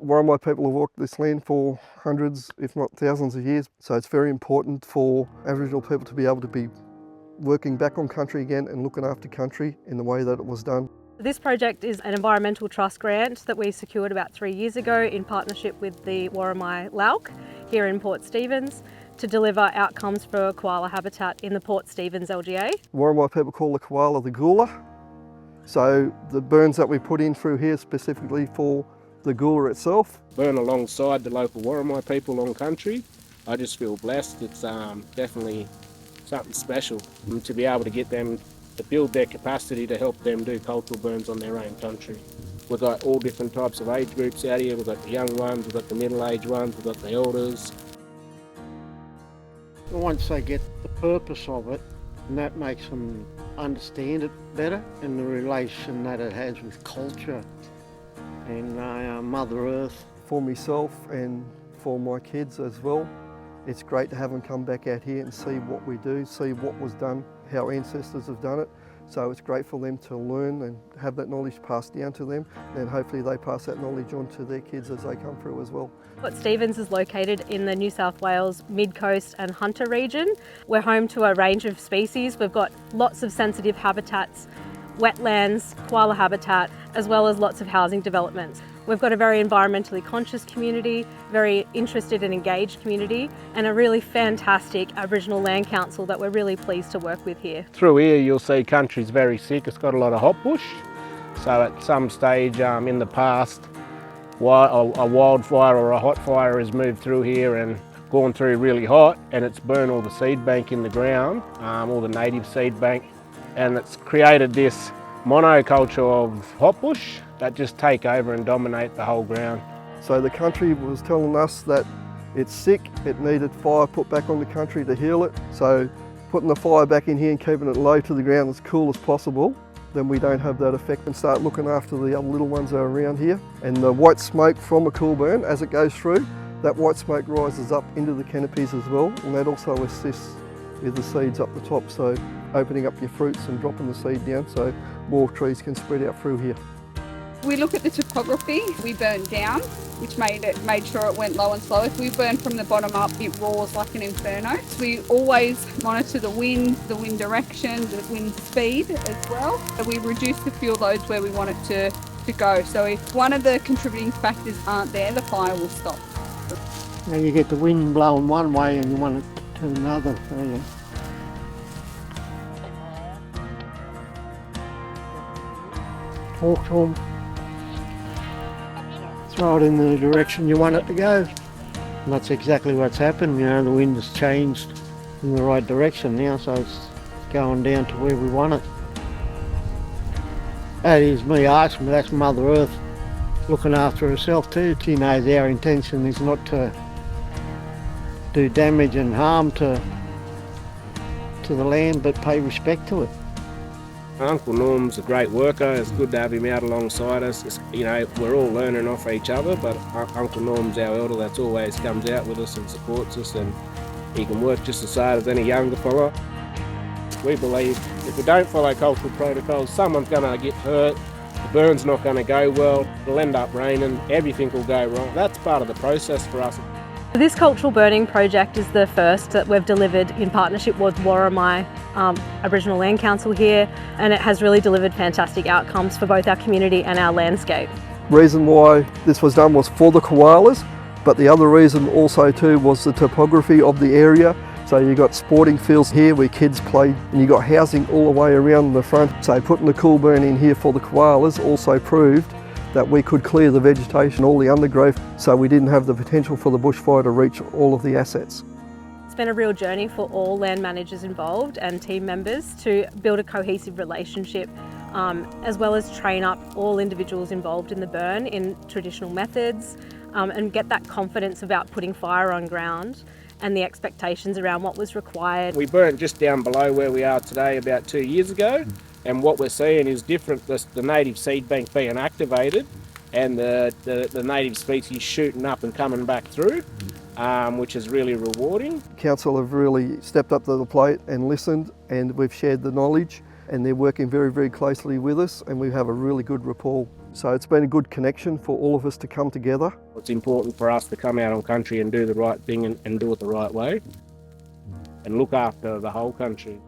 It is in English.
Worimi people have walked this land for hundreds, if not thousands of years, so it's very important for Aboriginal people to be able to be working back on country again and looking after country in the way that it was done. This project is an environmental trust grant that we secured about 3 years ago in partnership with the Worimi Lauk here in Port Stephens to deliver outcomes for koala habitat in the Port Stephens LGA. Worimi people call the koala the goola, so the burns that we put in through here specifically for the goola itself. Burn alongside the local Worimi people on country. I just feel blessed. It's definitely something special, and to be able to get them to build their capacity to help them do cultural burns on their own country. We've got all different types of age groups out here. We've got the young ones, we've got the middle-aged ones, we've got the elders. Once they get the purpose of it, and that makes them understand it better, and the relation that it has with culture and Mother Earth. For myself and for my kids as well, it's great to have them come back out here and see what we do, see what was done, how ancestors have done it. So it's great for them to learn and have that knowledge passed down to them, and hopefully they pass that knowledge on to their kids as they come through as well. Port Stephens is located in the New South Wales Mid-Coast and Hunter region. We're home to a range of species. We've got lots of sensitive habitats, wetlands, koala habitat, as well as lots of housing developments. We've got a very environmentally conscious community, very interested and engaged community, and a really fantastic Aboriginal Land Council that we're really pleased to work with here. Through here you'll see country's very sick. It's got a lot of hot bush. So at some stage in the past, a wildfire or a hot fire has moved through here and gone through really hot, and it's burned all the seed bank in the ground, all the native seed bank, and it's created this monoculture of hot bush that just take over and dominate the whole ground. So the country was telling us that it's sick, it needed fire put back on the country to heal it. So putting the fire back in here and keeping it low to the ground as cool as possible, then we don't have that effect, and start looking after the other little ones that are around here. And the white smoke from a cool burn, as it goes through, that white smoke rises up into the canopies as well, and that also assists with the seeds up the top, so opening up your fruits and dropping the seed down so more trees can spread out through here. We look at the topography. We burned down, which made sure it went low and slow. If we burn from the bottom up, it roars like an inferno. So we always monitor the wind direction, the wind speed as well. And we reduce the fuel loads where we want it to go. So if one of the contributing factors aren't there, the fire will stop. Now you get the wind blowing one way and you want it to another. So you talk to them. Throw it in the direction you want it to go. And that's exactly what's happened. You know, the wind has changed in the right direction now, so it's going down to where we want it. That is me asking, but that's Mother Earth looking after herself too. She knows our intention is not to do damage and harm to the land, but pay respect to it. Uncle Norm's a great worker. It's good to have him out alongside us. You know, we're all learning off each other, but Uncle Norm's our elder that's always comes out with us and supports us, and he can work just as hard as any younger fella. We believe if we don't follow cultural protocols, someone's going to get hurt, the burn's not going to go well, it'll end up raining, everything will go wrong. That's part of the process for us. This cultural burning project is the first that we've delivered in partnership with Worimi Aboriginal Land Council here, and it has really delivered fantastic outcomes for both our community and our landscape. Reason why this was done was for the koalas, but the other reason also too was the topography of the area. So you got sporting fields here where kids play, and you got housing all the way around the front. So putting the cool burn in here for the koalas also proved that we could clear the vegetation, all the undergrowth, so we didn't have the potential for the bushfire to reach all of the assets. It's been a real journey for all land managers involved and team members to build a cohesive relationship, as well as train up all individuals involved in the burn in traditional methods, and get that confidence about putting fire on ground and the expectations around what was required. We burnt just down below where we are today about 2 years ago. And what we're seeing is different, the native seed bank being activated and the native species shooting up and coming back through, which is really rewarding. Council have really stepped up to the plate and listened, and we've shared the knowledge, and they're working very, very closely with us, and we have a really good rapport. So it's been a good connection for all of us to come together. It's important for us to come out on country and do the right thing and do it the right way and look after the whole country.